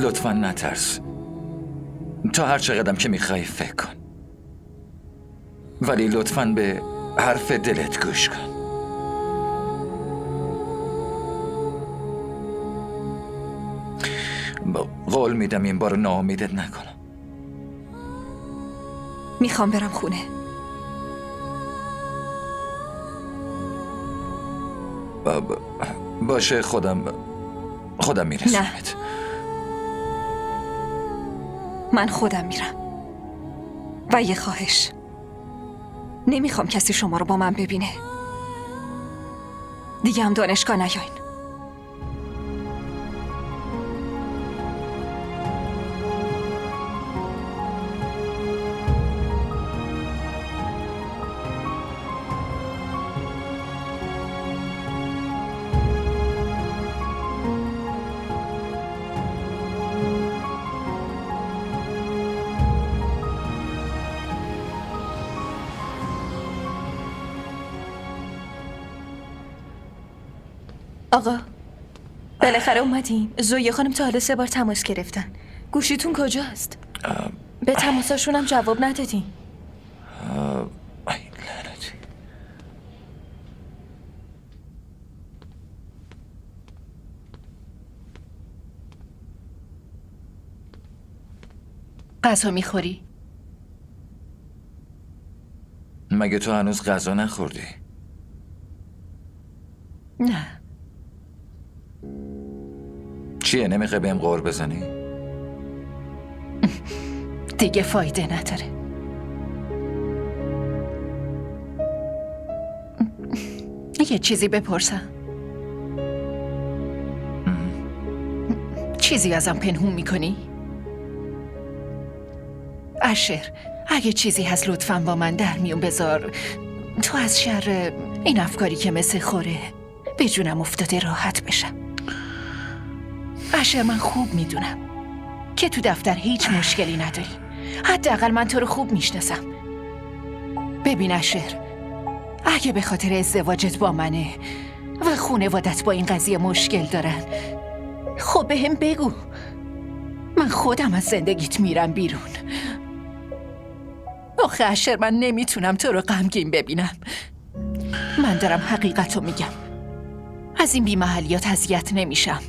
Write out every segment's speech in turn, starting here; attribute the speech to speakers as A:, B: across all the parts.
A: لطفا نترس. تا هر چقدرم که میخوای فکر کن، ولی لطفا به حرف دلت گوش کن. قول میدم این بار ناامیدت نکنم.
B: میخوام برم خونه.
A: باشه، خودم میرسونمت.
B: من خودم میرم. و یه خواهش، نمیخوام کسی شما رو با من ببینه. دیگه هم دانشگاه نیاین.
C: آقا بالاخره اومدین. زویه خانم تا حالا 3 بار تماس گرفتن. گوشیتون کجاست؟ به تماساشون هم جواب ندادین.
A: ای لعنتی.
C: غذا میخوری؟
A: مگه تو هنوز غذا نخوردی؟
C: نه.
A: چیه، نمیخوای بهم قور بزنی؟
C: دیگه فایده نداره. یه چیزی بپرسم. چیزی ازم پنهون میکنی؟ اشر، اگه چیزی هست لطفاً با من در میون بذار. تو از شر این افکاری که مثل خوره به جونم افتاده راحت بشم. اشر، من خوب میدونم که تو دفتر هیچ مشکلی نداری. حداقل من تو رو خوب میشناسم. ببین اشر، اگه به خاطر ازدواجت با منه و خانوادت با این قضیه مشکل دارن، خب بهم بگو. من خودم از زندگیت میرم بیرون. آخه اشر، من نمیتونم تو رو غمگین ببینم. من دارم حقیقتو میگم. از این بی‌محلیات اذیت نمیشم،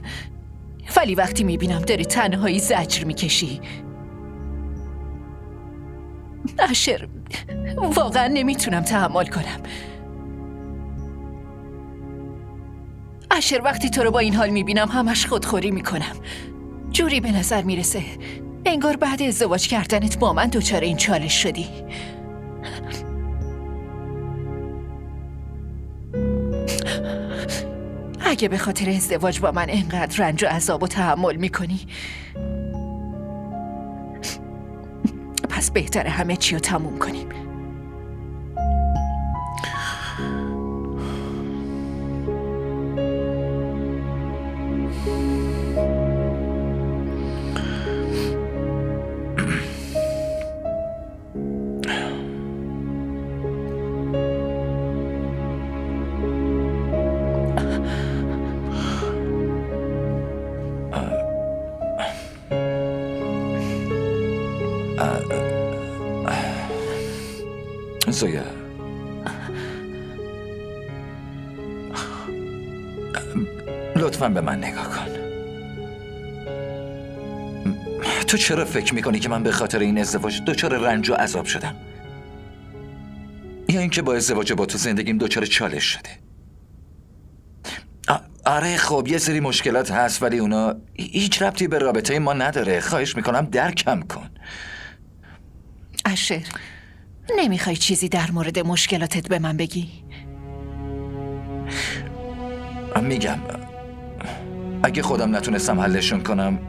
C: ولی وقتی میبینم داری تنهایی زجر میکشی، اشر، واقعا نمیتونم تحمل کنم. اشر، وقتی تو رو با این حال میبینم همش خودخوری میکنم. جوری به نظر میرسه انگار بعد ازدواج کردنت با من دچار این چالش شدی. اگه به خاطر ازدواج با من اینقدر رنج و عذاب و تحمل میکنی، پس بهتره همه چی رو تموم کنیم.
A: زویا، لطفاً به من نگاه کن. تو چرا فکر میکنی که من به خاطر این ازدواج دچار رنج و عذاب شدم؟ یا اینکه با ازدواج با تو زندگیم دچار چالش شده؟ آره خب یه سری مشکلات هست، ولی اونا هیچ ربطی به رابطه ما نداره. خواهش میکنم درکم کن.
C: اشر، نمیخوای چیزی در مورد مشکلاتت به من بگی؟
A: میگم اگه خودم نتونستم حلشون کنم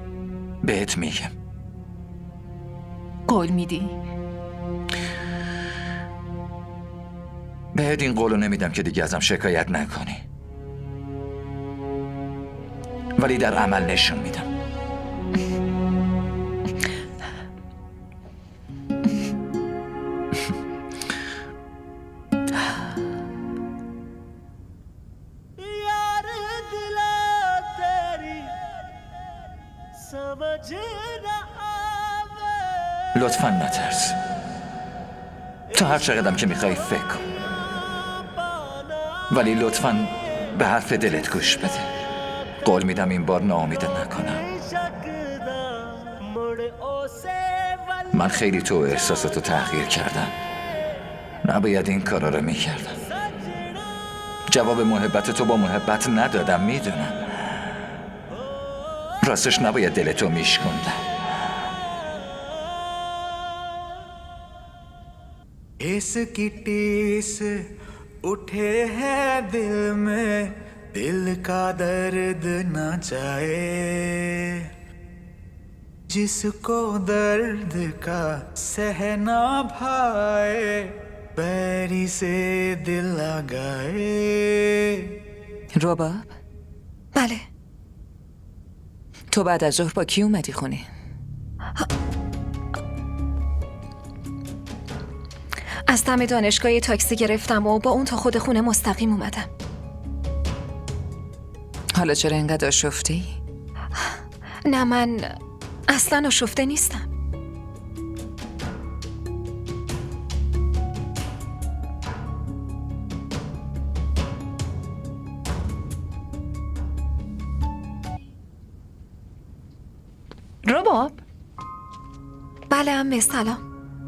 A: بهت میگم.
C: قول میدی؟
A: بهت این قولو نمیدم که دیگه ازم شکایت نکنی، ولی در عمل نشون میدم.
D: समझ
A: لطفا نترس. تا هر چقدرم که میخوای فکر کن، ولی لطفا به حرف دلت گوش بده. قول میدم این بار ناامیدت نکنم. من خیلی تو احساساتو تغییر کردم. نباید این کارا رو میکردم. جواب محبت تو با محبت ندادم، میدونم. راستش نباید دلتو میشکوندم.
D: इसकी टीस उठे है दिल में, दिल का दर्द न जाए, जिसको दर्द का सहना भाए, बैरी से दिल लगाए.
E: رباب،
B: بله.
E: تو بعد از ظهر با کی اومدی خونه؟
B: از دم دانشگاه یه تاکسی گرفتم و با اون تا خود خونه مستقیم اومدم.
E: حالا چرا اینقدر آشفتی؟
B: نه، من اصلا آشفته نیستم.
C: رباب،
B: بله عمه، سلام.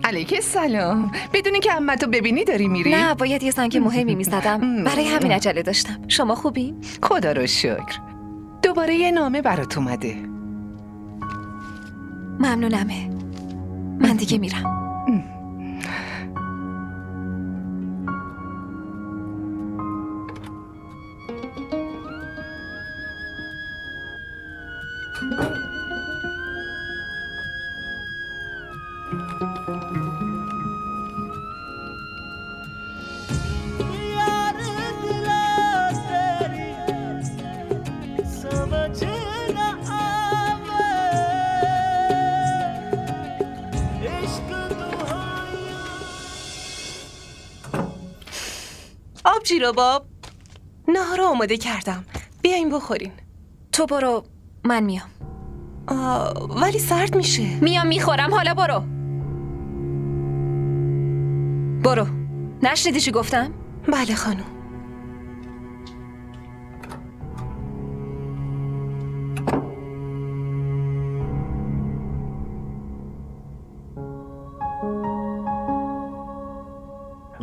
C: علیک سلام. بدونی که عمتو ببینی داری میری؟
B: نه، باید یه زنگ مهمی میزدم. برای همین عجله داشتم. شما خوبی؟
C: خدا رو شکر. دوباره یه نامه برات اومده.
B: ممنونمه. من دیگه میرم.
F: آبجی رباب، نهار آماده کردم، بیاین بخورین.
B: تو برو، من میام.
F: ولی سرد میشه.
B: میام میخورم، حالا برو. برو. نشنیدی چی گفتم؟
F: بله خانم.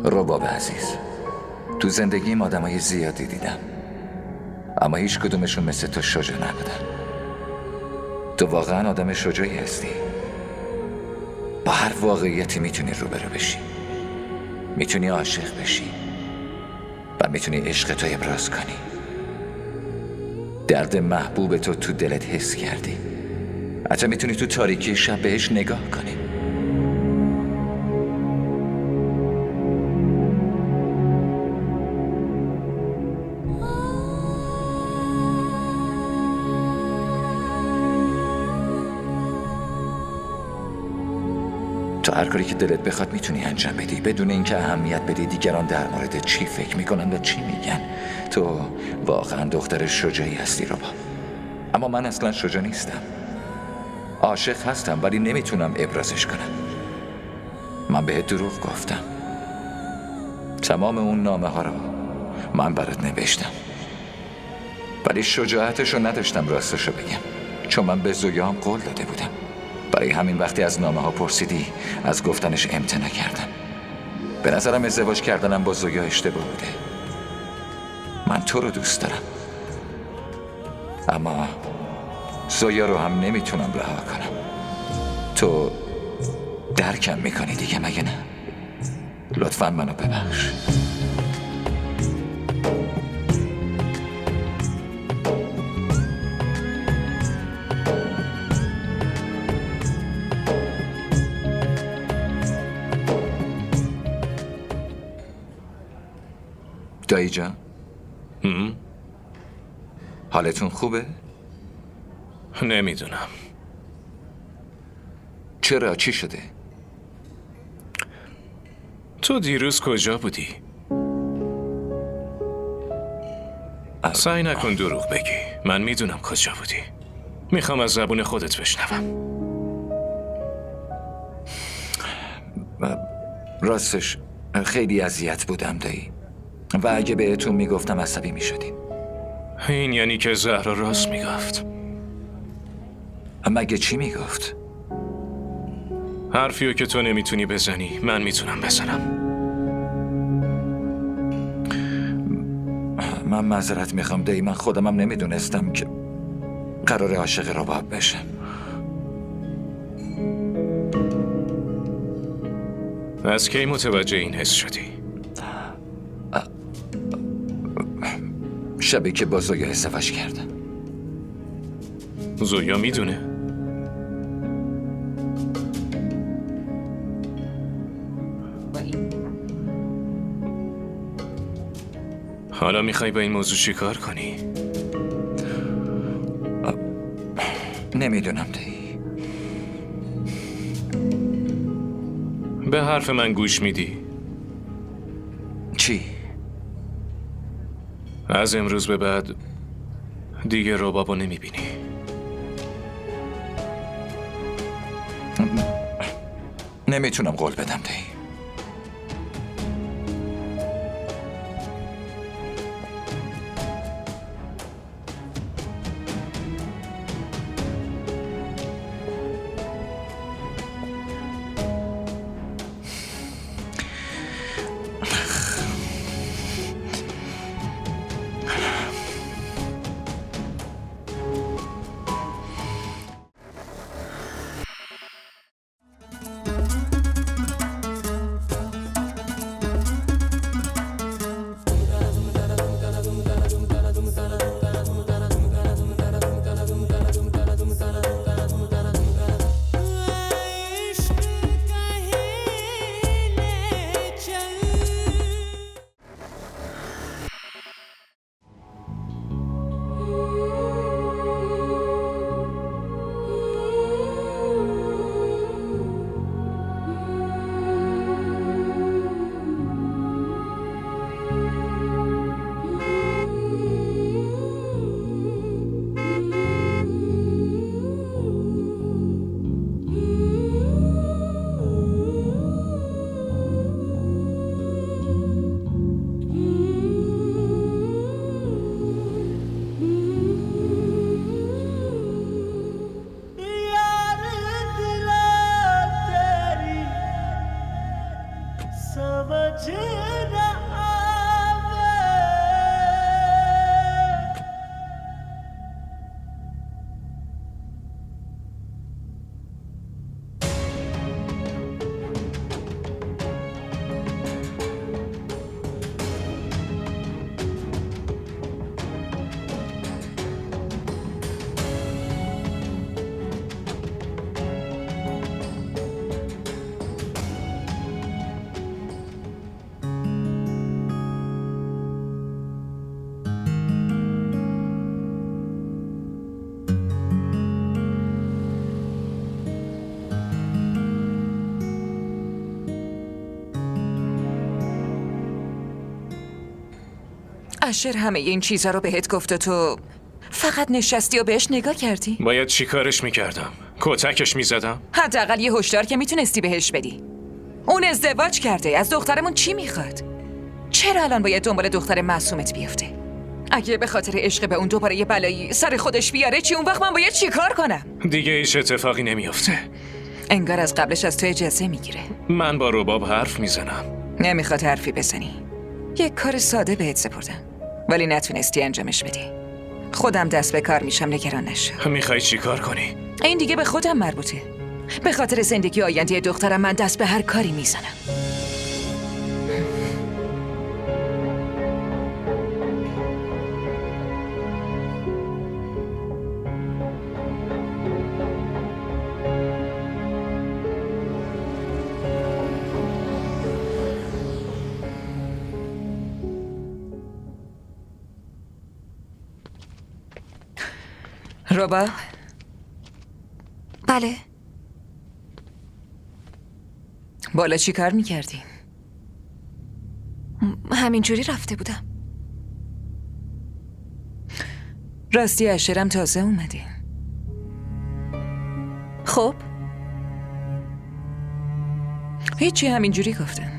A: رباب عزیز، تو زندگیم آدمای زیادی دیدم، اما هیچ کدومشون مثل تو شجاع نبودن. تو واقعا آدم شجاعی هستی. با هر واقعیتی میتونی روبرو بشی، میتونی عاشق بشی و میتونی عشق تو ابراز کنی. درد محبوب تو دلت حس کردی. حتی میتونی تو تاریکی شب بهش نگاه کنی. تو هر کاری که دلت بخواد میتونی انجام بدی، بدون اینکه اهمیت بدی دیگران در مورد چی فکر میکنن و چی میگن. تو واقعا دختر شجاعی هستی رباب. اما من اصلا شجاع نیستم. عاشق هستم ولی نمیتونم ابرازش کنم. من بهت دروغ گفتم. تمام اون نامه ها رو من برات نوشتم، ولی شجاعتش رو نداشتم راستش رو بگم، چون من به زویام قول داده بودم. برای همین وقتی از نامه ها پرسیدی از گفتنش امتناع کردم. به نظرم ازدواج کردنم با زویا اشتباه بوده. من تو رو دوست دارم، اما زویا رو هم نمیتونم رها کنم. تو درکم میکنی دیگه، مگه نه؟ لطفاً منو ببخش. دایی جان، حالتون خوبه؟
G: نمیدونم.
A: چرا؟ چی شده؟
G: تو دیروز کجا بودی؟ سعی نکن دروغ بگی. من میدونم کجا بودی. میخوام از زبون خودت بشنوم.
A: راستش خیلی اذیت بودم دایی و اگه بهتون میگفتم عصبی میشدین.
G: این یعنی که زهرا راست میگفت.
A: مگه چی میگفت؟
G: حرفیو که تو نمیتونی بزنی من میتونم بزنم.
A: من معذرت میخوام دایی، من خودمم نمیدونستم که قرار عاشق رباب بشم.
G: از کی متوجه این حس شدی؟
A: شبی که با زویا ازدواج کردم.
G: زویا میدونه؟ حالا میخوای با این موضوع چی کار کنی؟
A: نمیدونم دایی.
G: به حرف من گوش میدی؟
A: چی؟
G: از امروز به بعد دیگه ربابو نمیبینی.
A: نمیتونم قول بدم دایی.
E: اشر همه این چیزا رو بهت گفت و تو فقط نشستی و بهش نگاه کردی؟
G: باید چی کارش میکردم؟ کتکش میزدم؟
E: حداقل یه هشدار که میتونستی بهش بدی. اون ازدواج کرده، از دخترمون چی میخواد؟ چرا الان باید دنبال دختر معصومت بیفته؟ اگه به خاطر عشق به اون دوباره یه بلایی سر خودش بیاره چی؟ اون وقت من باید چی کار کنم؟
G: دیگه هیچ اتفاقی نمیافته.
E: انگار از قبلش از تو اجازه میگیره.
G: من با رباب حرف میزنم.
E: نمیخواد حرفی بزنی. یک کار ساده بهت سپردم ولی نتونستی انجامش بدی. خودم دست به کار میشم، نگران نشو.
G: میخوای چی کار کنی؟
E: این دیگه به خودم مربوطه. به خاطر زندگی آینده دخترم من دست به هر کاری میزنم. ربا؟
B: بله.
E: بالا چی کار میکردی؟
B: همینجوری رفته بودم.
E: راستی اشرم تازه اومده.
B: خب
E: هیچی، همینجوری گفتم.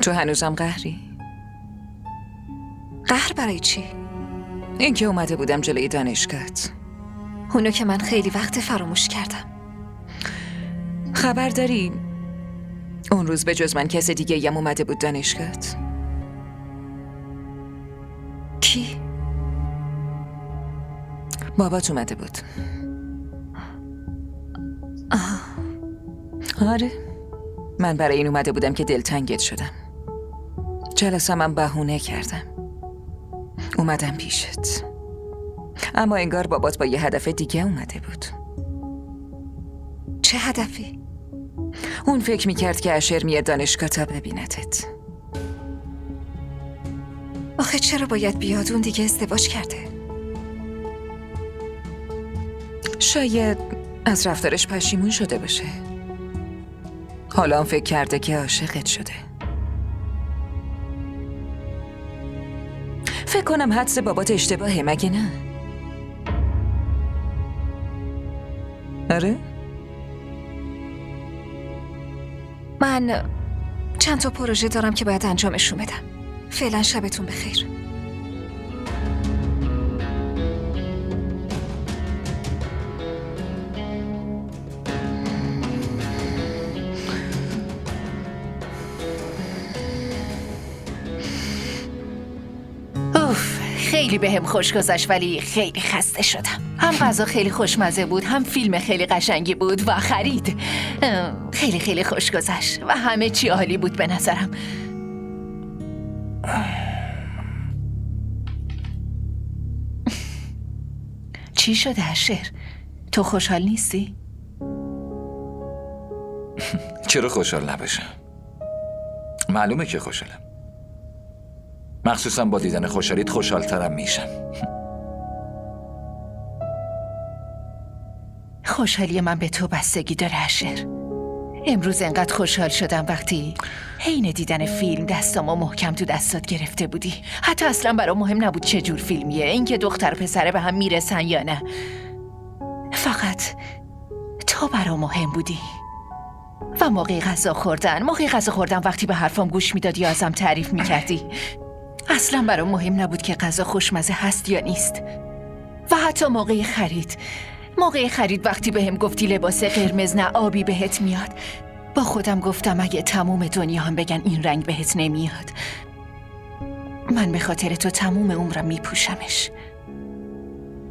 E: تو هنوزم قهری؟
B: قهر برای چی؟
E: اینکه اومده بودم جلوی دانشگاهت.
B: اونو که من خیلی وقت فراموش کردم.
E: خبر داری اون روز به جز من کس دیگه یم اومده بود دانشگاهت؟
B: کی؟
E: بابات اومده بود. آره، من برای این اومده بودم که دلتنگت شدم. جلسم هم بهونه کردم، اومدم پیشت. اما انگار بابات با یه هدف دیگه اومده بود.
B: چه هدفی؟
E: اون فکر میکرد که اشر میاد دانشگاه تا ببیندت.
B: آخه چرا باید بیاد؟ اون دیگه ازدواج کرده.
E: شاید از رفتارش پشیمون شده باشه. حالا فکر کرده که عاشقت شده. فکر کنم حدس بابات اشتباهه، مگه نه؟ آره؟
B: من چند تا پروژه دارم که باید انجامشون بدم. فعلا شبتون بخیر.
C: اوف، خیلی بهم خوش گذشت ولی خیلی خسته شدم. هم غذا خیلی خوشمزه بود، هم فیلم خیلی قشنگی بود و خرید. خیلی خیلی خوش گذشت و همه چی عالی بود به نظرم. چی شده اشر؟ تو خوشحال نیستی؟
A: چرا خوشحال نباشم؟ معلومه که خوشحالم. مخصوصا با دیدن خوشحالیت خوشحالترم میشم.
C: خوشحالی من به تو بستگی داره اشر. امروز انقدر خوشحال شدم وقتی حین دیدن فیلم دستامو محکم تو دستات گرفته بودی. حتی اصلا برام مهم نبود چه جور فیلمیه، اینکه دختر و پسره به هم میرسن یا نه. فقط تو برام مهم بودی. و موقع غذا خوردن وقتی به حرفام گوش میدادی یا ازم تعریف میکردی. اصلا برام مهم نبود که غذا خوشمزه هست یا نیست. و حتی موقع خرید وقتی بهم گفتی لباس قرمز نه آبی بهت میاد، با خودم گفتم اگه تموم دنیا هم بگن این رنگ بهت نمیاد، من به خاطر تو تموم عمرم میپوشمش.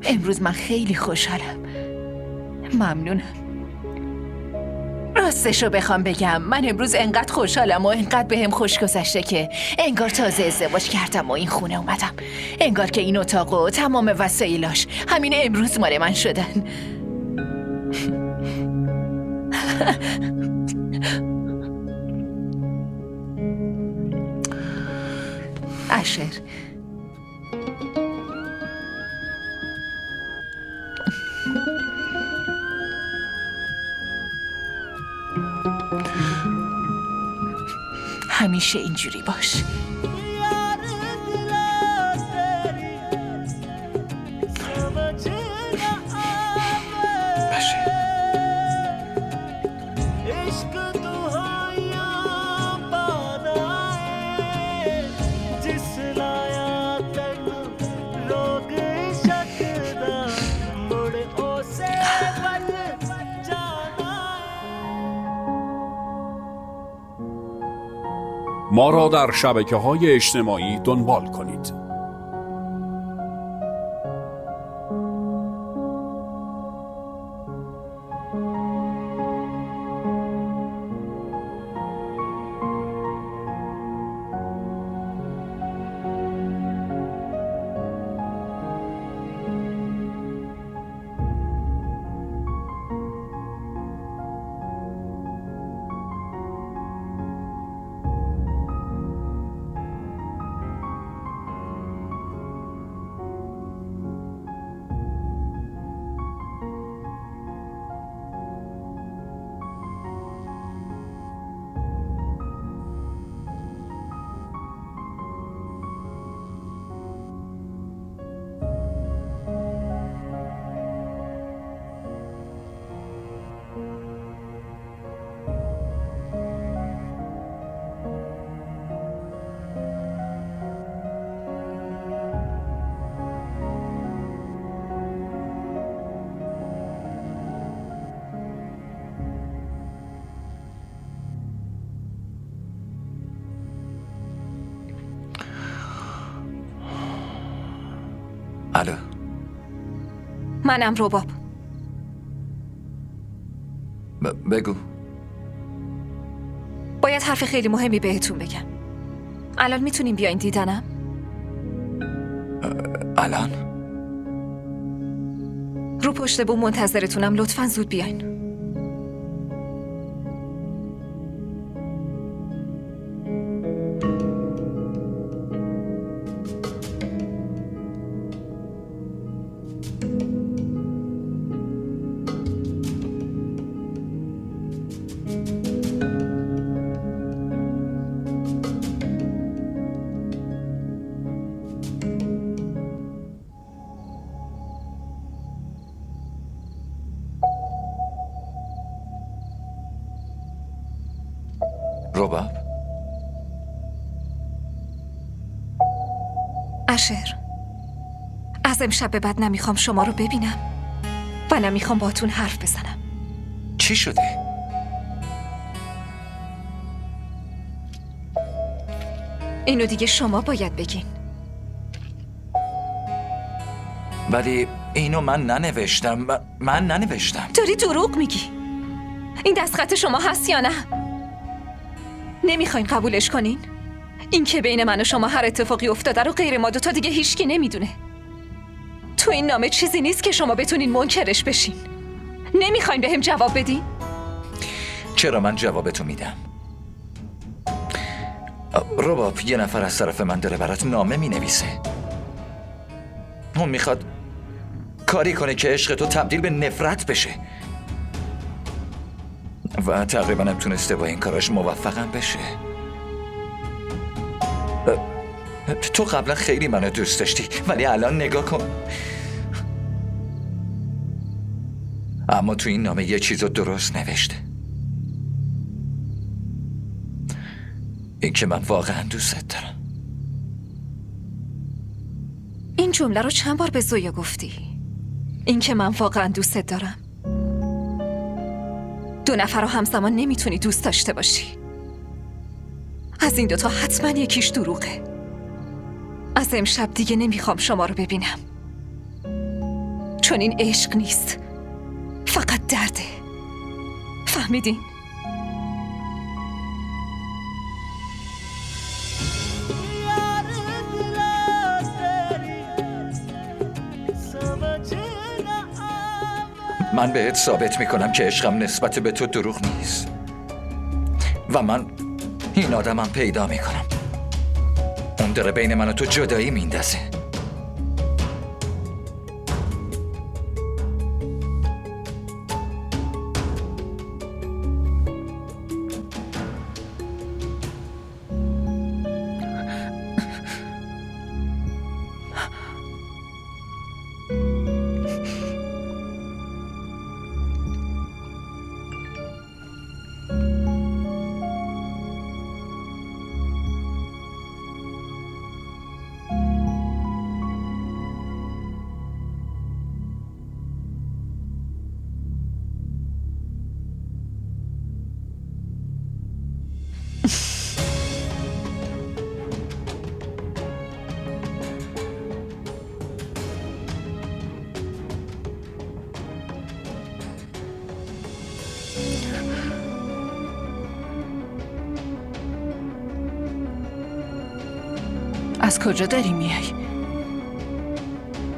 C: امروز من خیلی خوشحالم. ممنونم. راستشو بخوام بگم من امروز انقدر خوشحالم و انقدر بهم خوش گذشته که انگار تازه ازدواج کردم و این خونه اومدم. انگار که این اتاق و تمام وسایلاش همین امروز مال من شدن. اشر، همیشه اینجوری باش.
A: باشه.
H: ما را در شبکه‌های اجتماعی دنبال کنید.
A: الو.
B: منم رباب.
A: بگو.
B: باید حرف خیلی مهمی بهتون بگم. الان میتونیم بیاین دیدنم؟
A: الان؟
B: رو پشت بوم منتظرتونم، لطفاً زود بیاین.
A: رباب؟
B: اشر، از امشب به بعد نمیخوام شما رو ببینم و نمیخوام باتون حرف بزنم.
A: چی شده؟
B: اینو دیگه شما باید بگین.
A: ولی اینو من ننوشتم. من ننوشتم.
B: داری دروغ میگی. این دستخط شما هست یا نه؟ نمیخواین قبولش کنین؟ این که بین من و شما هر اتفاقی افتاده رو غیر ما دوتا دیگه هیچکی نمیدونه. تو این نامه چیزی نیست که شما بتونین منکرش بشین. نمیخواین بهم جواب بدین؟
A: چرا من جوابتو میدم؟ رباب، یه نفر از طرف من داره برات نامه مینویسه. اون میخواد کاری کنه که عشق تو تبدیل به نفرت بشه و تقریبا هم تونسته با این کاراش موفقم بشه. تو قبلا خیلی منو دوست داشتی ولی الان نگاه کن. اما تو این نامه یه چیزو درست نوشته. این که من واقعا دوست دارم.
B: این جمله رو چند بار به زویا گفتی؟ این که من واقعا دوست دارم. دو نفر رو همزمان نمیتونی دوست داشته باشی. از این دوتا حتما یکیش دروغه. از امشب دیگه نمیخوام شما رو ببینم، چون این عشق نیست، فقط درده. فهمیدین؟
A: من بهت ثابت میکنم که عشقم نسبت به تو دروغ نیست و من این آدمم پیدا میکنم. اون داره بین من و تو جدایی میندازه.
C: از کجا داری میای؟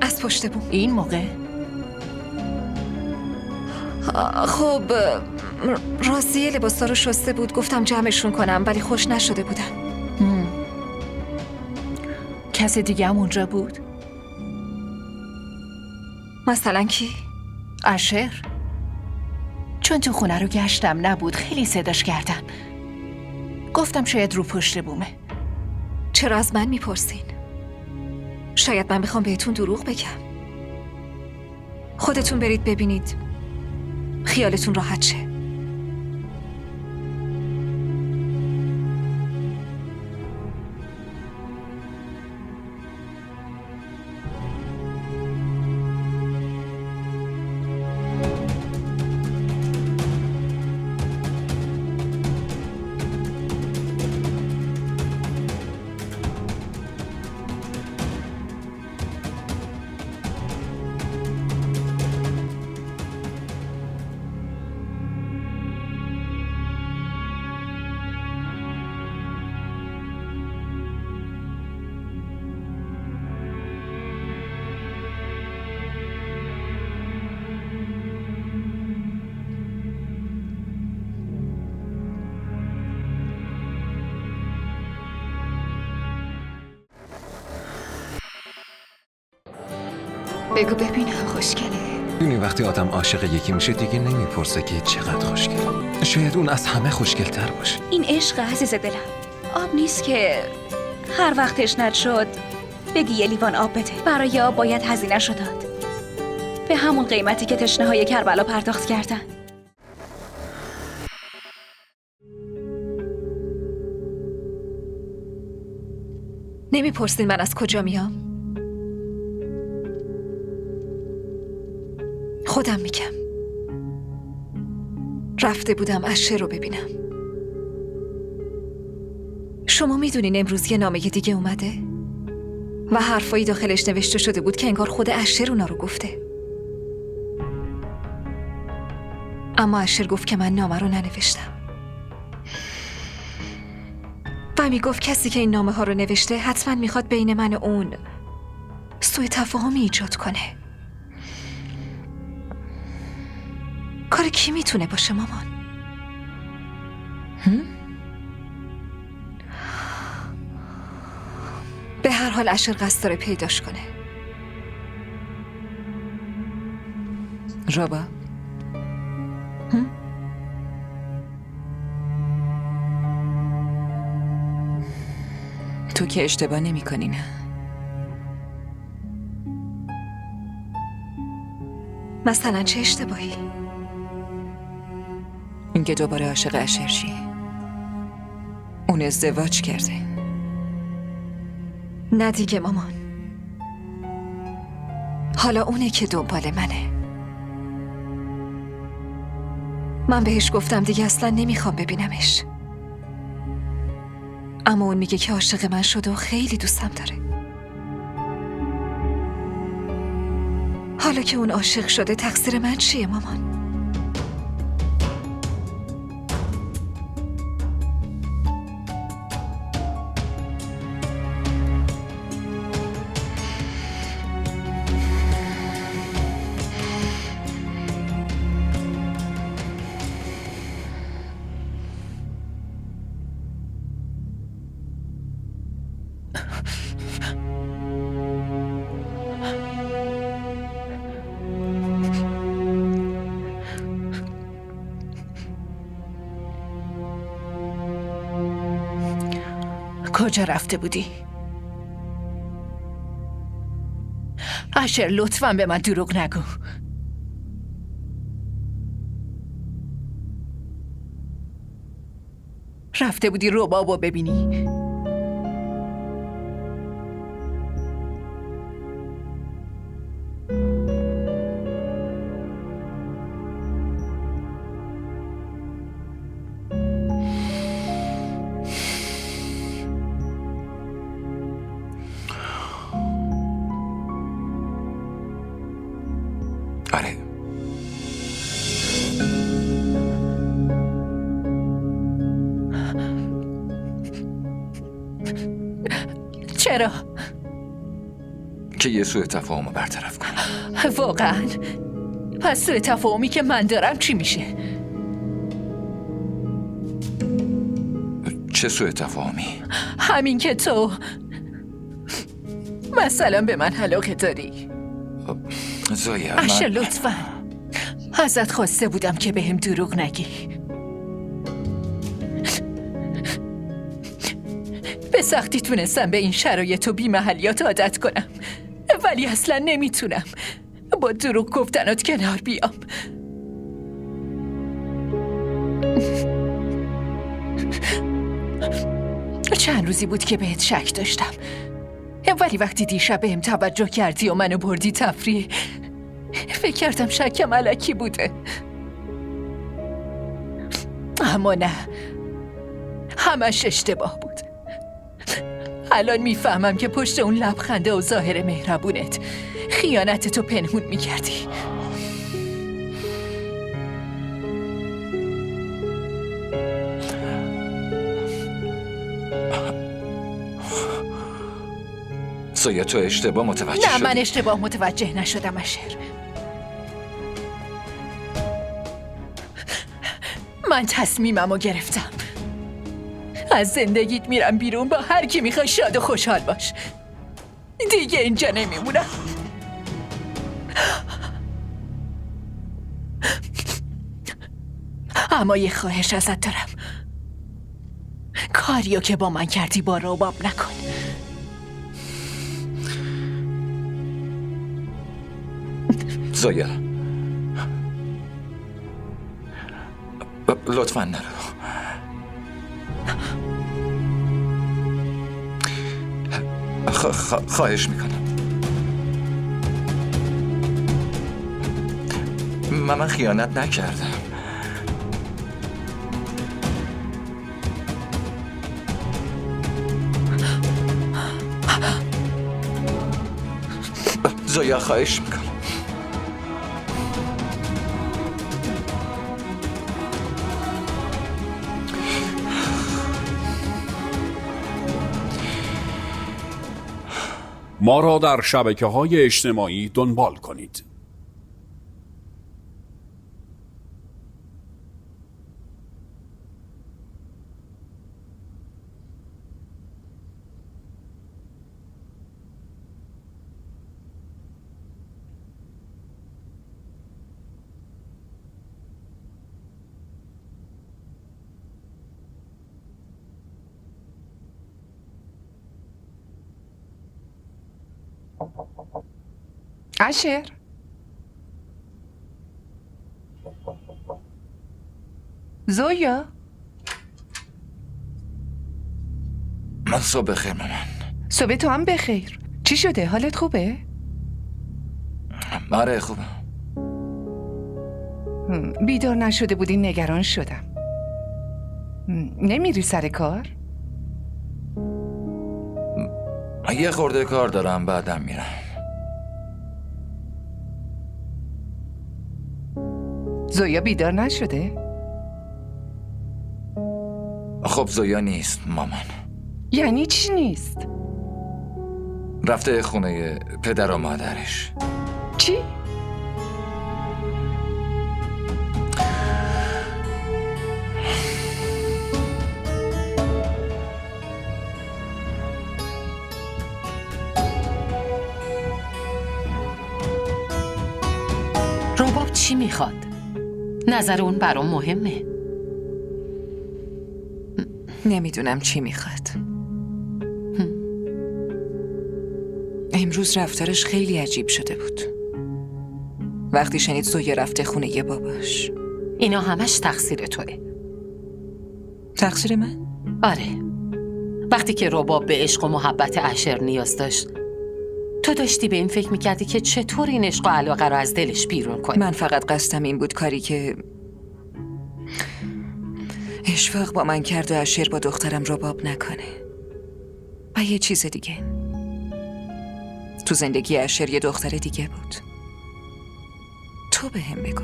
B: از پشت بوم.
C: این موقع؟
B: خب راستی لباسا رو شسته بود، گفتم جمعشون کنم ولی خوش نشده بودم.
C: کس دیگه هم اونجا بود؟
B: مثلا کی؟
C: اشر؟ چون تو خونه رو گشتم نبود، خیلی صداش کردم. گفتم شاید رو پشت بومه.
B: چرا از من میپرسین؟ شاید من بخوام بهتون دروغ بگم. خودتون برید ببینید، خیالتون راحت شه. بگو ببینم خوشگله.
I: دونی وقتی آدم عاشق یکی میشه دیگه نمیپرسه که چقدر خوشگله. شاید اون از همه خوشگل‌تر باشه.
J: این عشق عزیز دلم. آب نیست که هر وقت تشنت شد بگی یه لیوان آب بده. برای آب باید هزینه شو داد، به همون قیمتی که تشنه‌های کربلا پرداخت کردن.
B: نمیپرسین من از کجا میام؟ خودم میگم. رفته بودم اشر رو ببینم. شما میدونین امروز یه نامه دیگه اومده و حرفایی داخلش نوشته شده بود که انگار خود اشر اونا رو گفته. اما اشر گفت که من نامه رو ننوشتم و میگفت کسی که این نامه ها رو نوشته حتما میخواد بین من و اون سوء تفاهمی ایجاد کنه. کار کی میتونه باشه مامان؟ به هر حال اشر قصد داره پیداش کنه.
E: رابا، تو که اشتباه نمی کنی نه؟
B: مثلا چه اشتباهی؟
E: اینکه دوباره عاشق اشر شی. اون ازدواج کرده.
B: نه دیگه مامان، حالا اونه که دنبال منه. من بهش گفتم دیگه اصلا نمیخوام ببینمش، اما اون میگه که عاشق من شده و خیلی دوستم داره. حالا که اون عاشق شده تقصیر من چیه مامان؟
C: کجا رفته بودی؟ اشر لطفاً به من دروغ نگو. رفته بودی ربابو ببینی؟
A: آره.
C: چرا؟
A: که یه سوء تفاهم رو برطرف کنم.
C: واقعاً؟ پس سوء تفاهمی که من دارم چی میشه؟
A: چه سوء تفاهمی؟
C: همین که تو مثلا به من علاقه داری.
A: زایا،
C: اشر لطفاً ازت خواسته بودم که بهم دروغ نگی. به سختی تونستم به این شرایط و بی‌محلیات عادت کنم، ولی اصلا نمیتونم با دروغ گفتنات کنار بیام. چند روزی بود که بهت شک داشتم، ولی وقتی دیشب بهم توجه کردی و منو بردی تفریح فکر کردم شکم الکی بوده. اما نه، همش اشتباه بود. الان میفهمم که پشت اون لبخنده و ظاهر مهربونت خیانتتو پنهون میکردی.
A: زایا، تو اشتباه متوجه
C: نه،
A: شدی.
C: من اشتباه متوجه نشدم اشر. من تصمیممو گرفتم. از زندگیت میرم بیرون، با هر کی میخوای شاد و خوشحال باش. دیگه اینجا نمیمونم. اما یه خواهش ازت دارم، کاریو که با من کردی با رباب نکن.
A: زویا لطفا نرو. خواهش میکنم. من خیانت نکردم. زویا خواهش میکنم.
H: ما را در شبکه‌های اجتماعی دنبال کنید.
C: عشر، زویا،
A: من صبح بخیر مامان.
C: صبح تو هم بخیر. چی شده؟ حالت خوبه؟
A: آره خوبه.
C: بیدار نشده بودی، نگران شدم. نمیری سر کار؟
A: یه خورده کار دارم بعدم میرم.
C: زویا بیدار نشده؟
A: خب زویا نیست مامان.
C: یعنی چی نیست؟
A: رفته خونه پدر و مادرش.
C: چی؟
F: رباب چی میخواد؟ نظر اون برام مهمه.
E: نمیدونم چی میخواد. امروز رفتارش خیلی عجیب شده بود. وقتی شنید زویا رفته خونه یه باباش.
F: اینا همش تقصیر توه.
E: تقصیر من؟
F: آره. وقتی که رباب به عشق و محبت عشر نیاز داشت، تو داشتی به این فکر میکردی که چطور این عشق و علاقه رو از دلش بیرون کنی.
E: من فقط قصدم این بود کاری که اشفاق با من کرد و عشر با دخترم رباب نکنه. و یه چیز دیگه، تو زندگی عشر یه دختر دیگه بود. تو به هم بگو،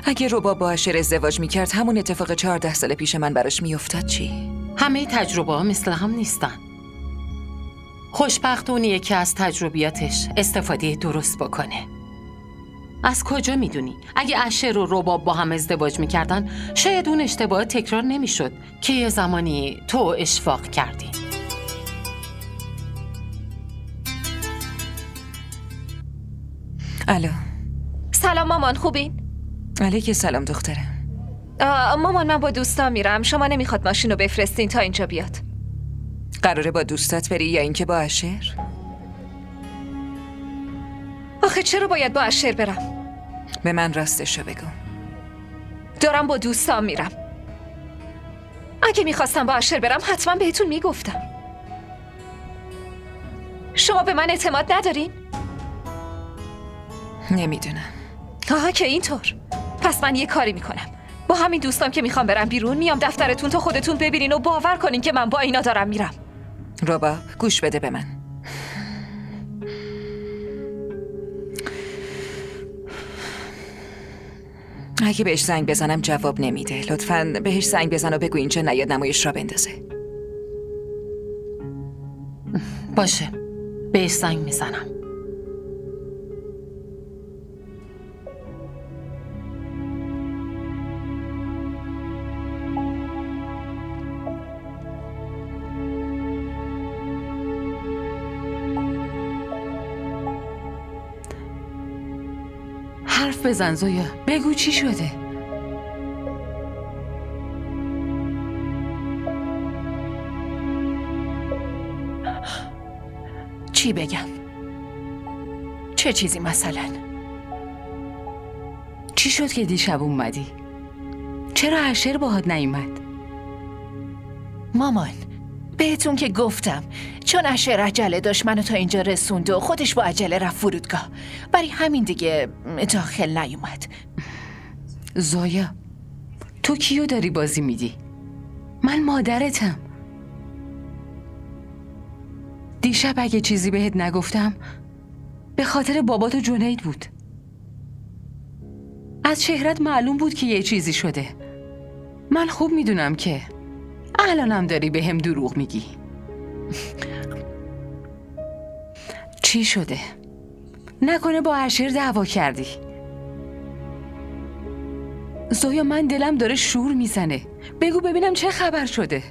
E: اگه رباب با عشر ازدواج میکرد همون اتفاق 14 سال پیش من براش میافتاد چی؟
F: همه تجربه ها مثل هم نیستن. خوشبخت اونیه که از تجربیاتش استفاده درست بکنه. از کجا میدونی؟ اگه عشر و رباب با هم ازدواج میکردن شاید اون اشتباه تکرار نمیشد که یه زمانی تو اشفاق کردی.
E: الو.
B: سلام مامان، خوبین؟
E: علیک سلام دخترم.
B: مامان من با دوستان میرم، شما نمیخواد ماشین رو بفرستین تا اینجا بیاد؟
E: قراره با دوستات بری یا اینکه با عشر؟
B: آخه چرا باید با عشر برم؟
E: به من راستشو بگو.
B: دارم با دوستان میرم. اگه میخواستم با عشر برم حتما بهتون میگفتم. شما به من اعتماد ندارین؟
E: نمیدونم.
B: آها که اینطور. پس من یه کاری میکنم. با همین دوستام که میخوام برم بیرون میام دفترتون تا خودتون ببینین و باور کنین که من با اینا دارم میرم.
E: رباب گوش بده به من. اگه بهش زنگ بزنم جواب نمیده، لطفاً بهش زنگ بزن و بگو اینجا نیاد نمایش را بندازه.
F: باشه، بهش زنگ میزنم. حرف بزن زویا، بگو چی شده؟
C: چی بگم؟ چه چیزی مثلا؟
F: چی شد که دیشب اومدی؟ چرا اشر باهات نیومد؟
C: مامان بهتون که گفتم چون اشر عجله داشت منو تا اینجا رسوند و خودش با عجله رفت فرودگاه، برای همین دیگه داخل نیومد.
F: زویا، تو کیو داری بازی میدی؟ من مادرتم. دیشب اگه چیزی بهت نگفتم به خاطر بابات و جنید بود. از چهرت معلوم بود که یه چیزی شده. من خوب میدونم که الانم داری به هم دروغ میگی. چی شده؟ نکنه با اشر دعوا کردی؟ زویا، من دلم داره شور میزنه. بگو ببینم چه خبر شده.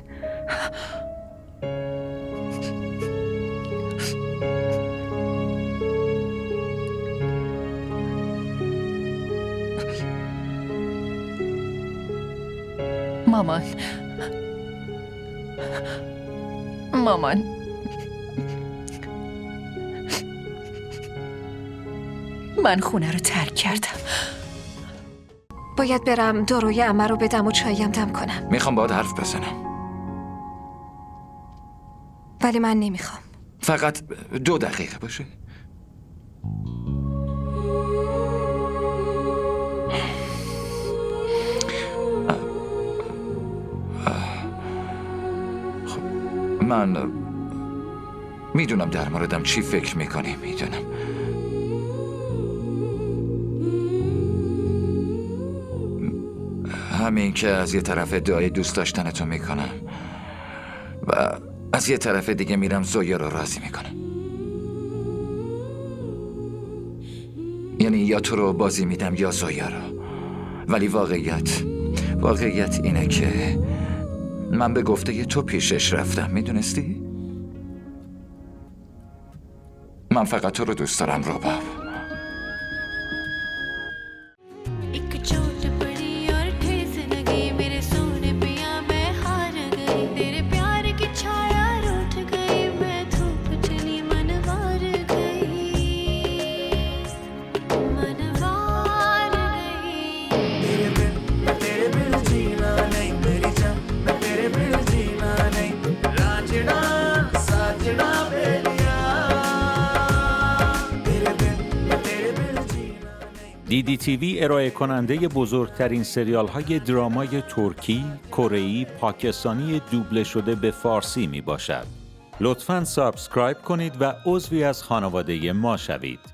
C: مامان من خونه رو ترک کردم.
B: باید برم داروی عمه رو بدم و چاییم دم کنم.
A: میخوام باهات حرف بزنم،
B: ولی من نمیخوام.
A: فقط 2 دقیقه باشه. من میدونم در موردم چی فکر میکنی، میدونم. همین که از یه طرف ادعای دوست داشتنتو میکنم و از یه طرف دیگه میرم زویا رو راضی میکنم. یعنی یا تو رو بازی میدم یا زویا رو. ولی واقعیت اینه که من به گفته تو پیشش رفتم، میدونستی؟ من فقط تو رو دوست دارم رباب.
K: DDTV ارائه کننده بزرگترین سریال های درامای ترکی، کره‌ای، پاکستانی دوبله شده به فارسی می باشد. لطفاً سابسکرایب کنید و عضوی از خانواده ما شوید.